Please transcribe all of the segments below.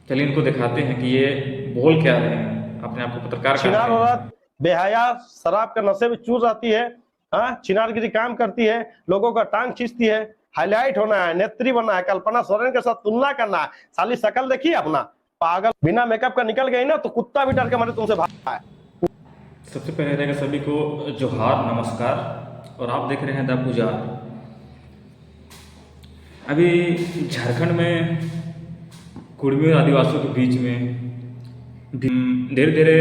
चलिए इनको दिखाते हैं कि ये बोल क्या रहे हैं, अपने आप को पत्रकार कहते छिनार हैं। औरत बेहया शराब के नशे में चूर जाती है। हाँ, छिनारगिरी काम करती है, लोगों का टांग खींचती है, हाईलाइट होना है, नेत्री बनना है, कल्पना सोरेन के साथ तुलना करना है। साली शकल देखिए अपना, पागल। बिना मेकअप का निकल गई ना तो कुत्ता भी डर के मारे तुमसे भागता है। सबसे पहले रहेगा सभी को जोहार नमस्कार, और आप देख रहे हैं द पुजार। अभी झारखंड में कुर्मी और आदिवासियों के बीच में धीरे धीरे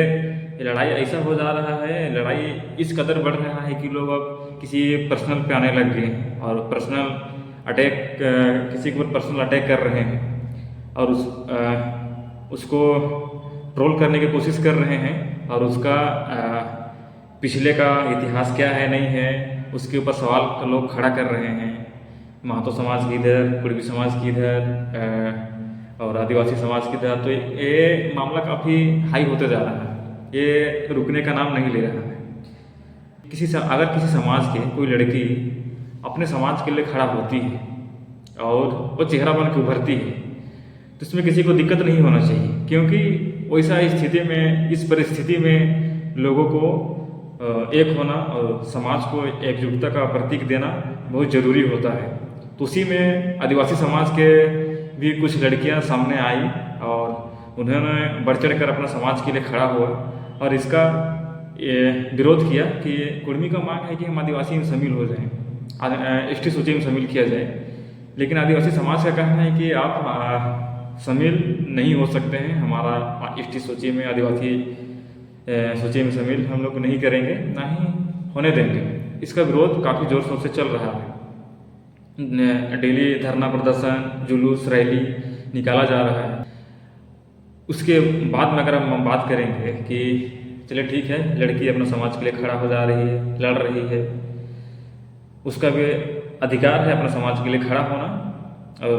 लड़ाई ऐसा हो जा रहा है, लड़ाई इस कदर बढ़ रहा है कि लोग अब किसी पर्सनल पे आने लग गए हैं और पर्सनल अटैक, किसी के ऊपर पर्सनल अटैक कर रहे हैं और उसको ट्रोल करने की कोशिश कर रहे हैं और उसका पिछले का इतिहास क्या है नहीं है उसके ऊपर सवाल लोग खड़ा कर रहे हैं। महतो समाज की इधर, कुर्मी समाज की इधर और आदिवासी समाज की इधर, तो ये मामला काफ़ी हाई होते जा रहा है, ये रुकने का नाम नहीं ले रहा है। अगर किसी समाज के कोई लड़की अपने समाज के लिए खड़ा होती है और वो चेहरा बन के उभरती है तो इसमें किसी को दिक्कत नहीं होना चाहिए, क्योंकि वैसा स्थिति में, इस परिस्थिति में लोगों को एक होना और समाज को एकजुटता का प्रतीक देना बहुत ज़रूरी होता है। तो उसी में आदिवासी समाज के भी कुछ लड़कियां सामने आई और उन्होंने बढ़ चढ़ कर अपना समाज के लिए खड़ा हुआ और इसका विरोध किया कि कुर्मी का मांग है कि हम आदिवासी में शामिल हो जाएं, एसटी सूची में शामिल किया जाए। लेकिन आदिवासी समाज का कहना है कि आप शामिल नहीं हो सकते हैं, हमारा एसटी सूची में, आदिवासी सूची में शामिल हम लोग नहीं करेंगे, ना ही होने देंगे। इसका विरोध काफ़ी ज़ोर शोर से चल रहा है। डेली धरना प्रदर्शन, जुलूस, रैली निकाला जा रहा है। उसके बाद में अगर हम बात करेंगे कि चलिए ठीक है, लड़की अपने समाज के लिए खड़ा हो जा रही है, लड़ रही है, उसका भी अधिकार है अपने समाज के लिए खड़ा होना, और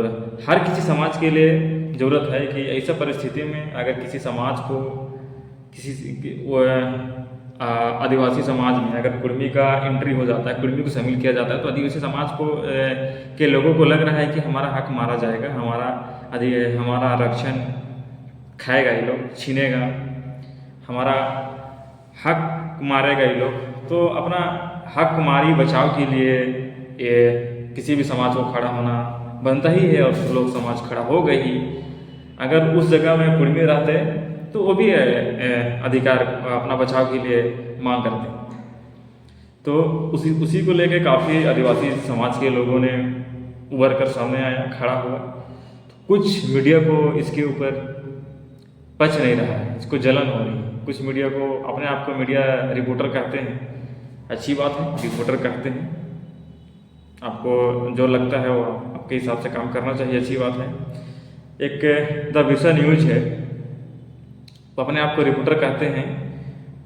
हर किसी समाज के लिए ज़रूरत है कि ऐसा परिस्थिति में अगर किसी समाज को, आदिवासी समाज में अगर कुर्मी का एंट्री हो जाता है, कुर्मी को शामिल किया जाता है, तो आदिवासी समाज को के लोगों को लग रहा है कि हमारा हक मारा जाएगा, हमारा आरक्षण खाएगा ये लोग, छीनेगा, हमारा हक मारेगा ये लोग। तो अपना हक मारी बचाव के लिए ये किसी भी समाज को खड़ा होना बनता ही है, और लोग समाज खड़ा हो गई ही। अगर उस जगह में कुर्मी रहते तो वो भी अधिकार अपना बचाव के लिए मांग करते। तो उसी को लेकर काफ़ी आदिवासी समाज के लोगों ने उभर कर सामने आया, खड़ा हुआ। कुछ मीडिया को इसके ऊपर पच नहीं रहा है, इसको जलन हो रही है। कुछ मीडिया को, अपने आप को मीडिया रिपोर्टर कहते हैं, अच्छी बात है, रिपोर्टर कहते हैं, आपको जो लगता है वो आपके हिसाब से काम करना चाहिए, अच्छी बात है। एक द बिरसा न्यूज है, तो अपने आप को रिपोर्टर कहते हैं,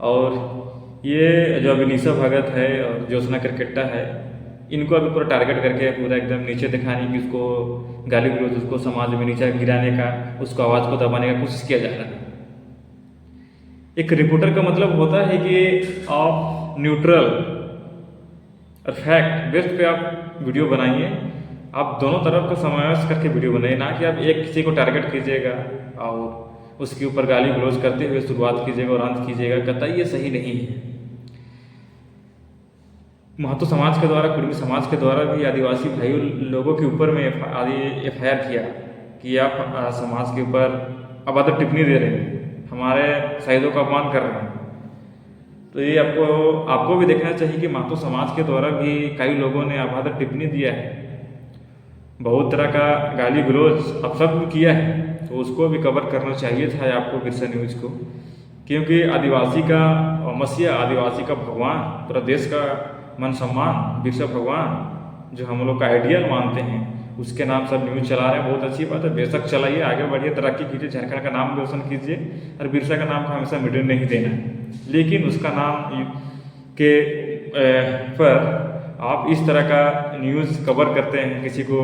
और ये जो अभिनीशा भगत है और ज्योत्सना करकेट्टा है, इनको अभी पूरा टारगेट करके पूरा एकदम नीचे दिखाने की, उसको गाली गलौज, उसको समाज में नीचे गिराने का, उसको आवाज़ को दबाने का कोशिश किया जा रहा है। एक रिपोर्टर का मतलब होता है कि आप न्यूट्रल और फैक्ट बेस्ड पे आप वीडियो बनाइए, आप दोनों तरफ का समावेश करके वीडियो बनाइए, ना कि आप एक किसी को टारगेट कीजिएगा और उसके ऊपर गाली गलौज करते हुए शुरुआत कीजिएगा और अंत कीजिएगा। कतई ये सही नहीं है। महतो समाज के द्वारा, कुर्मी समाज के द्वारा भी आदिवासी भाई लोगों के ऊपर में FIR किया कि आप समाज के ऊपर अभद्र टिप्पणी दे रहे हैं, हमारे शहीदों का अपमान कर रहे हैं। तो ये आपको भी देखना चाहिए कि महतो समाज के द्वारा भी कई लोगों ने अभद्र टिप्पणी दिया है, बहुत तरह का गाली गलौज अब सब किया है, तो उसको भी कवर करना चाहिए था आपको, बिरसा न्यूज को। क्योंकि आदिवासी का मसीहा, आदिवासी का भगवान, पूरा देश का मन सम्मान, बिरसा भगवान जो हम लोग का आइडियल मानते हैं, उसके नाम सब न्यूज़ चला रहे हैं। बहुत अच्छी बात है, बेशक चलाइए, आगे बढ़िए, तरक्की कीजिए, झारखंड का नाम रोशन कीजिए, और बिरसा का नाम को हमेशा मिटने नहीं देना। लेकिन उसका नाम के पर आप इस तरह का न्यूज़ कवर करते हैं, किसी को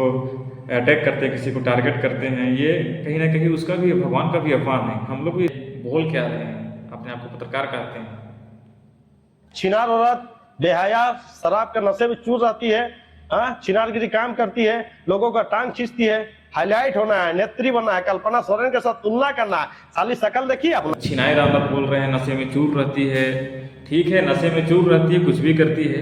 अटैक करते हैं, किसी को टारगेट करते हैं, ये कहीं ना कहीं उसका भी, भगवान का भी अपमान है। हम लोग भी बोल क्या रहे हैं, अपने आप को पत्रकार कहते हैं। छिनार औरत बेहया शराब के नशे में चूर जाती है। हाँ, छिनारगिरी काम करती है, लोगों का टांग खींचती है, हाईलाइट होना है, नेत्री बनना है, कल्पना सोरेन के साथ तुलना करना है। साली शकल देखिए अपना। छिनाई रामनाथ बोल रहे हैं नशे में चूर रहती है। ठीक है, नशे में चूर रहती है, कुछ भी करती है,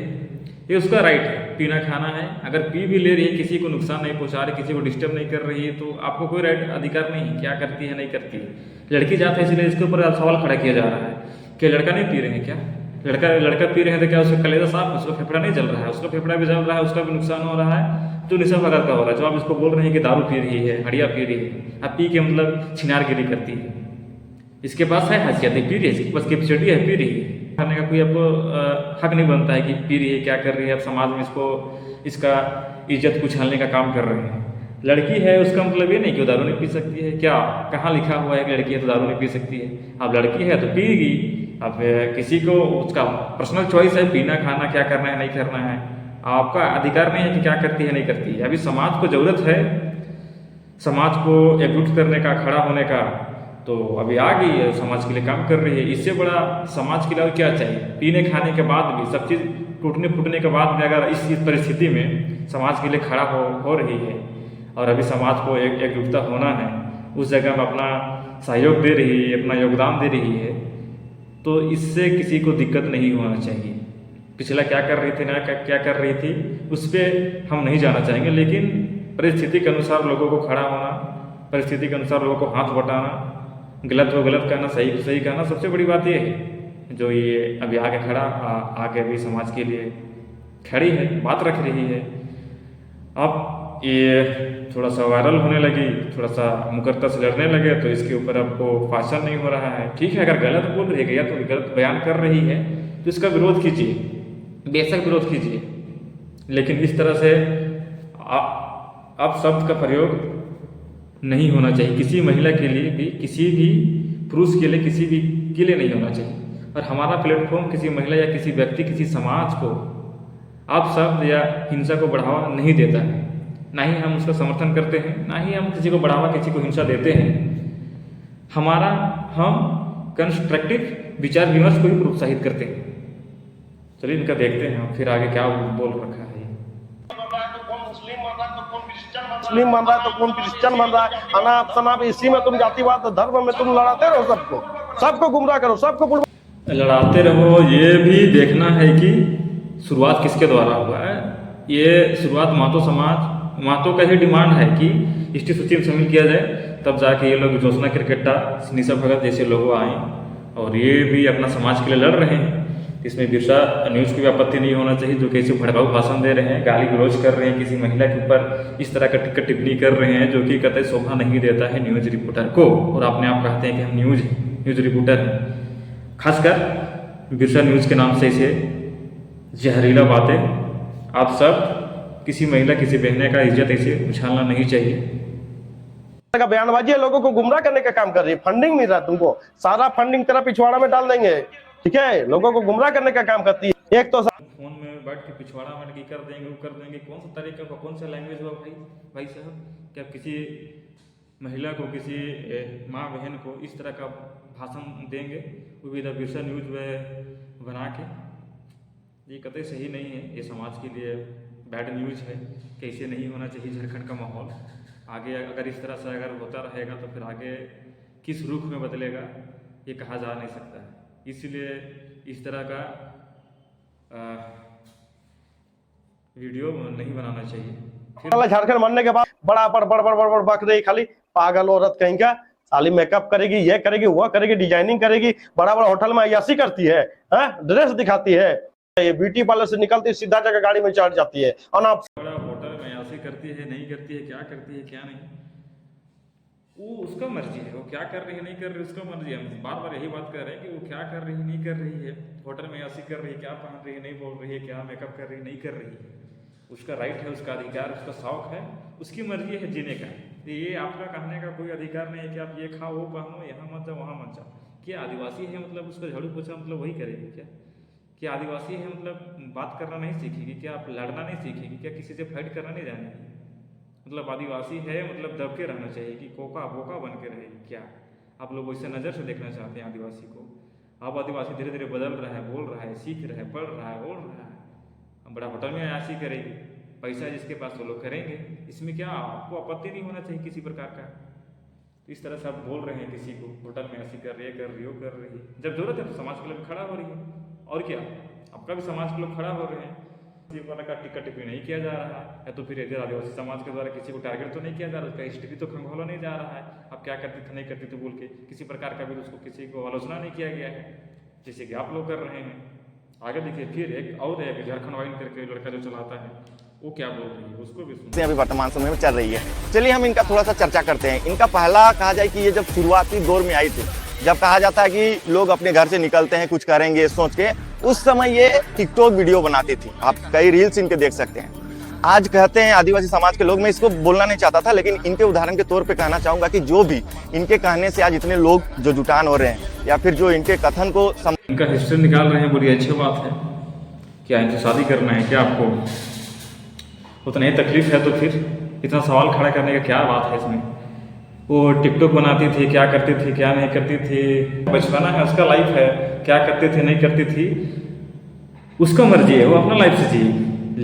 ये उसका राइट है, पीना खाना है। अगर पी भी ले रही है, किसी को नुकसान नहीं पहुंचा रही, किसी को डिस्टर्ब नहीं कर रही है, तो आपको कोई राइट अधिकार नहीं है क्या करती है नहीं करती है। लड़की जात है इसलिए इसके ऊपर सवाल खड़ा किया जा रहा है कि लड़का नहीं पी रहे हैं क्या, लड़का पी रहे हैं तो क्या उसका कलेजा साफ है, उसका फेफड़ा नहीं जल रहा है, उसका फेफड़ा भी जल रहा है, उसका भी नुकसान हो रहा है, तो निशा वगैरह का हो रहा है। जो आप इसको बोल रहे हैं कि दारू पी रही है, हड़िया पी रही है, अब पी के मतलब छिनारगिरी करती है, इसके पास है हैसियत, पी रही है, इसके पास कैपेसिटी है, पी रही है। खाने का कोई आपको हक नहीं बनता है कि पी रही है क्या कर रही है, आप समाज में इसको इसका इज्जत कुचलने का काम कर रहे हैं। लड़की है उसका मतलब ये नहीं कि वो दारू नहीं पी सकती है, क्या कहाँ लिखा हुआ है कि लड़की है तो दारू नहीं पी सकती है। अब लड़की है तो पिएगी, अब किसी को उसका पर्सनल चॉइस है पीना खाना क्या करना है नहीं करना है, आपका अधिकार नहीं है कि क्या करती है नहीं करती है। अभी समाज को ज़रूरत है समाज को एकजुट करने का, खड़ा होने का, तो अभी आ गई है, समाज के लिए काम कर रही है। इससे बड़ा समाज के लिए और क्या चाहिए। पीने खाने के बाद भी सब चीज़ टूटने फूटने के बाद भी अगर इस परिस्थिति में समाज के लिए खड़ा हो रही है और अभी समाज को एकजुटता होना है, उस जगह में अपना सहयोग दे रही है, अपना योगदान दे रही है, तो इससे किसी को दिक्कत नहीं होना चाहिए। पिछला क्या कर रही थी ना क्या कर रही थी उस पर हम नहीं जाना चाहेंगे, लेकिन परिस्थिति के अनुसार लोगों को खड़ा होना, परिस्थिति के अनुसार लोगों को हाथ बटाना, गलत हो गलत कहना, सही को सही कहना, सबसे बड़ी बात ये है जो ये अभी आगे खड़ा आगे अभी समाज के लिए खड़ी है, बात रख रही है। अब ये थोड़ा सा वायरल होने लगी, थोड़ा सा मुकद्दर से लड़ने लगे, तो इसके ऊपर आपको फाशन नहीं हो रहा है। ठीक है, अगर गलत बोल रही है या तो गलत बयान कर रही है तो इसका विरोध कीजिए, बेशक विरोध कीजिए, लेकिन इस तरह से अब शब्द का प्रयोग नहीं होना चाहिए किसी महिला के लिए भी, किसी भी पुरुष के लिए, किसी भी के लिए नहीं होना चाहिए। और हमारा प्लेटफॉर्म किसी महिला या किसी व्यक्ति, किसी समाज को आप शब्द या हिंसा को बढ़ावा नहीं देता है, ना ही हम उसका समर्थन करते हैं, ना ही हम किसी को बढ़ावा, किसी को हिंसा देते हैं। हम कंस्ट्रक्टिव विचार विमर्श को ही प्रोत्साहित करते हैं। चलिए इनका देखते हैं फिर आगे क्या बोल रखा है। मुस्लिम बन रहा है तो कौन क्रिश्चियन बन रहा है, अनाप शनाप इसी में तुम जातिवाद धर्म में तुम लड़ाते रहो, सबको गुमराह करो, सबको लड़ाते रहो। ये भी देखना है कि शुरुआत किसके द्वारा हुआ है। ये शुरुआत मातो का ही डिमांड है कि इष्टि सूची में शामिल किया जाए, तब जाके ये लोग ज्योत्सना क्रिकेटा, निशा भगत जैसे लोग आए और ये भी अपना समाज के लिए लड़ रहे हैं। इसमें बिरसा न्यूज़ की भी आपत्ति नहीं होना चाहिए, जो कैसे भड़काऊ भाषण दे रहे हैं, गाली गलौज कर रहे हैं, किसी महिला के ऊपर इस तरह का टिप्पणी कर रहे हैं, जो कि कतई शोभा नहीं देता है न्यूज़ रिपोर्टर को। और अपने आप कहते हैं कि हम न्यूज़ रिपोर्टर हैं। खासकर बिरसा न्यूज़ के नाम से इसे जहरीला बातें, आप सब किसी महिला, किसी बहने का इज्जत ऐसे उछालना नहीं चाहिए। का बयानबाजी है, लोगों को गुमराह करने का काम कर रही है। फंडिंग मिल रहा है तुमको, सारा फंडिंग तेरा पिछवाड़ा में डाल देंगे, ठीक है। लोगों को गुमराह करने का काम करती है। एक तो फोन में बैठ के पिछवाड़ा में कर देंगे, वो कर देंगे, कौन सा तरीका का, कौन सा लैंग्वेज हुआ भाई साहब, कि आप किसी महिला को, किसी माँ बहन को इस तरह का भाषण देंगे, वो भी इधर बिरसा न्यूज़ में बना के। ये कतई सही नहीं है, ये समाज के लिए बैड न्यूज़ है, कैसे नहीं होना चाहिए झारखंड का माहौल। आगे अगर इस तरह से अगर होता रहेगा तो फिर आगे किस रुख में बदलेगा ये कहा जा नहीं सकता है। इसलिए इस तरह का वीडियो नहीं बनाना चाहिए। फिर झारखंड बनने के बाद बड़ा बड़ बक रही, खाली पागल औरत कहीं का, साली मेकअप करेगी, ये करेगी, वो करेगी, डिजाइनिंग करेगी, बड़ा बड़ा होटल में अय्याशी करती है, ड्रेस दिखाती है, ये ब्यूटी पार्लर से निकलती है सीधा जगह गाड़ी में चढ़ जाती है। और आप बड़ा होटल में अय्याशी करती है, नहीं करती है, क्या करती है क्या नहीं, वो उसका मर्जी है, वो क्या कर रही है नहीं कर रही उसका मर्जी है। हम बार बार यही बात कर रहे हैं कि वो क्या कर रही है नहीं कर रही है, होटल में अय्याशी कर रही है, क्या पहन रही है नहीं बोल रही है, क्या मेकअप कर रही है नहीं कर रही है, उसका राइट है, उसका अधिकार, उसका शौक है, उसकी मर्जी है जीने का। तो ये आपका कहने का कोई अधिकार नहीं है कि आप ये खाओ वो पहनो, यहाँ मत जाओ वहाँ मत जाओ। क्या आदिवासी है मतलब उसका झाड़ू पोछा मतलब वही करेगी क्या आदिवासी है मतलब बात करना नहीं सीखेगी क्या, आप लड़ना नहीं सीखेगी क्या, किसी से फाइट करना नहीं जानेगी, मतलब आदिवासी है मतलब दब के रहना चाहिए कि कोका बोका बन के रहेगी क्या। आप लोग वैसे नज़र से देखना चाहते हैं आदिवासी को। अब आदिवासी धीरे धीरे बदल रहा है, बोल रहा है, सीख रहा है, पढ़ रहा है, ओढ़ रहा है। अब बड़ा होटल में अय्याशी करेगी, पैसा जिसके पास वो लोग करेंगे, इसमें क्या आपको आपत्ति नहीं होना चाहिए किसी प्रकार का। तो इस तरह से आप बोल रहे हैं किसी को होटल में ऐसी कर रही है, कर रही हो, कर रही है, जब जरूरत है तो समाज के लोग खड़ा हो रही है, और क्या आपका भी समाज के लोग खड़ा हो रहे हैं। किसी वाला का टिक्का टिप्पणी नहीं किया जा रहा है, या तो फिर इधर आदिवासी समाज के द्वारा किसी को टारगेट तो नहीं किया जा रहा, उसका हिस्ट्री तो खंगोला नहीं जा रहा है, आप क्या करते थे नहीं करते थे बोल के किसी प्रकार का भी उसको किसी को आलोचना नहीं किया गया है, जैसे कि आप लोग कर रहे हैं। आगे देखिए फिर एक और है झारखंड वाइन करके लड़का जो चलाता है, वो क्या बोल रही है उसको भी सुनते हैं। अभी वर्तमान समय में चल रही है। चलिए हम इनका थोड़ा सा चर्चा करते हैं। इनका पहला कहा जाए कि ये जब शुरुआती दौर में आई थी, जब कहा जाता है कि लोग अपने घर से निकलते हैं कुछ करेंगे सोच के, उस समय ये टिकटॉक वीडियो बनाती थी। आप कई रील्स इनके देख सकते हैं। आज कहते हैं आदिवासी समाज के लोग, मैं इसको बोलना नहीं चाहता था, लेकिन इनके उदाहरण के तौर पे कहना चाहूंगा कि जो भी इनके कहने से आज इतने लोग जो जुटान हो रहे हैं, या फिर जो इनके कथन को इनका हिस्ट्री निकाल रहे हैं, बड़ी अच्छी बात है। क्या इनसे शादी करना है क्या आपको? उतना ही तकलीफ है तो फिर इतना सवाल खड़ा करने का क्या बात है इसमें? वो टिकटॉक बनाती थी, क्या करती थी क्या नहीं करती थी, बचपना है उसका लाइफ है, क्या करती थी नहीं करती थी उसका मर्जी है, वो अपना लाइफ से जिए।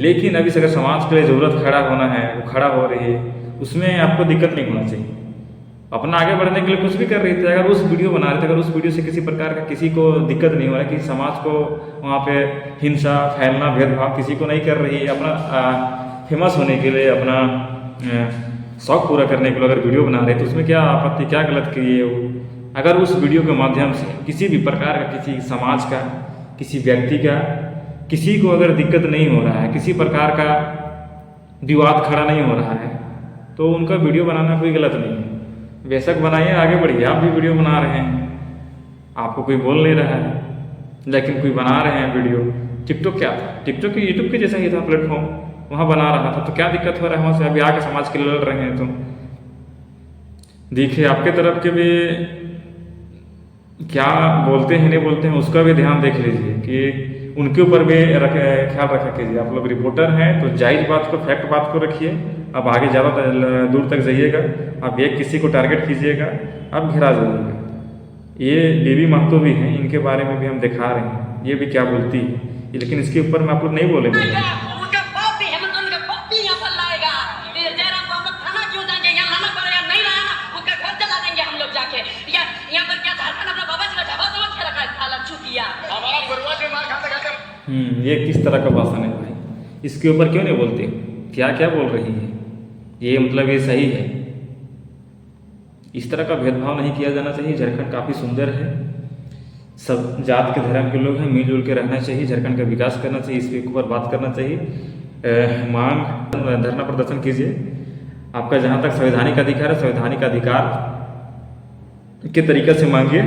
लेकिन अभी अगर समाज के लिए ज़रूरत खड़ा होना है, वो खड़ा हो रही है, उसमें आपको दिक्कत नहीं होना चाहिए। अपना आगे बढ़ने के लिए कुछ भी कर रही थी, अगर उस वीडियो बना रहे थे, अगर उस वीडियो से किसी प्रकार का किसी को दिक्कत नहीं हो रहा है, कि समाज को वहाँ पे हिंसा फैलना भेदभाव किसी को नहीं कर रही है, अपना फेमस होने के लिए अपना शौक पूरा करने के लिए अगर वीडियो बना रहे तो उसमें क्या आपत्ति, क्या गलत की है वो? अगर उस वीडियो के माध्यम से किसी भी प्रकार का किसी समाज का किसी व्यक्ति का किसी को अगर दिक्कत नहीं हो रहा है, किसी प्रकार का विवाद खड़ा नहीं हो रहा है, तो उनका वीडियो बनाना कोई गलत नहीं है। बेशक बनाइए, आगे बढ़िए, आप भी वीडियो बना रहे हैं, आपको कोई बोल नहीं रहा है, लेकिन कोई बना रहे हैं वीडियो। टिकटॉक क्या था? टिकटॉक की यूट्यूब के जैसा ही था प्लेटफॉर्म, वहाँ बना रहा था, तो क्या दिक्कत हो रहा है वहाँ से? अभी आके समाज के लिए लड़ रहे हैं। तो देखिए आपके तरफ के भी क्या बोलते हैं नहीं बोलते हैं, उसका भी ध्यान देख लीजिए कि उनके ऊपर भी ख्याल रखा कीजिए। आप लोग रिपोर्टर हैं तो जायज़ बात को, फैक्ट बात को रखिए। अब आगे ज़्यादा दूर तक जाइएगा, आप एक किसी को टारगेट कीजिएगा, आप घिरा जाइएगा। ये बेबी महतो भी हैं, इनके बारे में भी हम दिखा रहे हैं, ये भी क्या बोलती है, लेकिन इसके ऊपर में आप लोग नहीं बोलेंगे। ये किस तरह का भाषण है भाई? इसके ऊपर क्यों नहीं बोलते? क्या क्या बोल रही है ये? मतलब ये सही है? इस तरह का भेदभाव नहीं किया जाना चाहिए। झारखंड काफ़ी सुंदर है, सब जात के धर्म के लोग हैं, मिलजुल के रहना चाहिए, झारखंड का विकास करना चाहिए, इसके ऊपर बात करना चाहिए। मांग धरना प्रदर्शन कीजिए, आपका जहाँ तक संवैधानिक अधिकार है, संवैधानिक अधिकार के तरीके से मांगिए,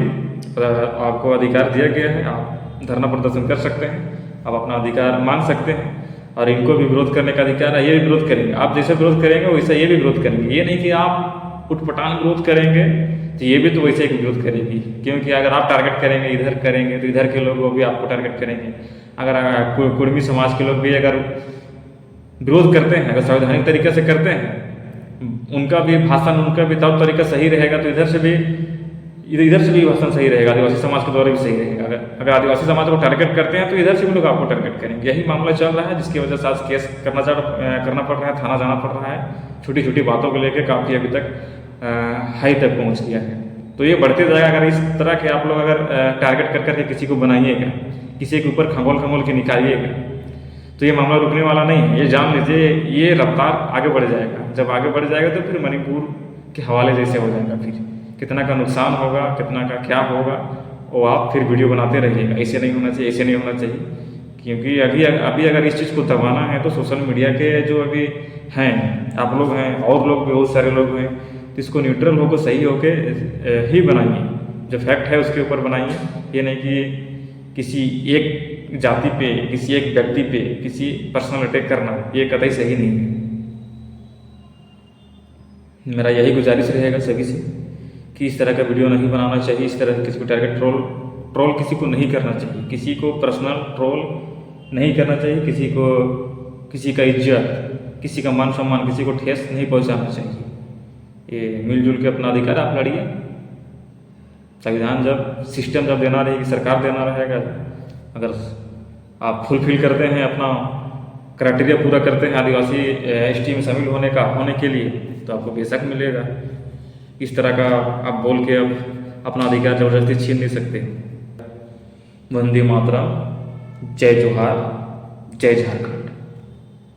आपको अधिकार दिया गया है, आप धरना प्रदर्शन कर सकते हैं, आप अपना अधिकार मांग सकते हैं। और इनको भी विरोध करने का अधिकार है, ये भी विरोध करेंगे। आप जैसे विरोध करेंगे वैसे ये भी विरोध करेंगे। ये नहीं कि आप उठपटांग विरोध करेंगे तो ये भी तो वैसे ही विरोध करेगी, क्योंकि अगर आप टारगेट करेंगे, इधर करेंगे, तो इधर के लोग वो भी आपको टारगेट करेंगे। अगर कुर्मी समाज के लोग भी अगर विरोध करते हैं, अगर संवैधानिक तरीके से करते हैं, उनका भी भाषण, उनका भी तौर तरीका सही रहेगा, तो इधर से भी भाषण सही रहेगा, आदिवासी समाज के द्वारा भी सही रहेगा। अगर आदिवासी समाज को टारगेट करते हैं तो इधर से भी लोग आपको टारगेट करेंगे। यही मामला चल रहा है, जिसकी वजह से आज केस करना पड़ रहा है, थाना जाना पड़ रहा है। छोटी छोटी बातों को लेकर काफ़ी अभी तक हाई तक पहुंच गया है। तो ये बढ़ते जाएगा अगर इस तरह के आप लोग अगर टारगेट कर करके किसी को बनाइएगा, किसी के ऊपर खंगोल के निकालिएगा, तो ये मामला रुकने वाला नहीं है। ये जान लीजिए, ये रफ्तार आगे बढ़ जाएगा। जब आगे बढ़ जाएगा तो फिर मणिपुर के हवाले जैसे हो जाएगा। फिर कितना का नुकसान होगा, कितना का क्या होगा, वो आप फिर वीडियो बनाते रहिएगा। ऐसे नहीं होना चाहिए, ऐसे नहीं होना चाहिए, क्योंकि अभी अगर इस चीज़ को दबाना है तो सोशल मीडिया के जो अभी हैं, आप लोग हैं और लोग भी बहुत सारे लोग हैं, तो इसको न्यूट्रल होकर सही होकर ही बनाइए। जो फैक्ट है उसके ऊपर बनाइए। ये नहीं कि किसी एक जाति पे, किसी एक व्यक्ति पे किसी पर्सनल अटैक करना, ये कतई सही नहीं है। मेरा यही गुजारिश रहेगा सभी से कि इस तरह का वीडियो नहीं बनाना चाहिए, इस तरह किसी को टारगेट ट्रोल किसी को नहीं करना चाहिए, किसी को पर्सनल ट्रोल नहीं करना चाहिए, किसी का इज्जत, किसी का मान सम्मान, किसी को ठेस नहीं पहुंचाना चाहिए। ये मिलजुल के अपना अधिकार आप लड़िए। संविधान जब सिस्टम जब देना रहेगी, सरकार देना रहेगा, अगर आप फुलफिल करते हैं अपना क्राइटेरिया पूरा करते हैं आदिवासी एसटी में शामिल होने के लिए, तो आपको बेशक मिलेगा। इस तरह का आप बोल के अब अपना अधिकार जबरदस्ती छीन नहीं सकते। वंदे मातरम, जय जोहार, जय झारखंड।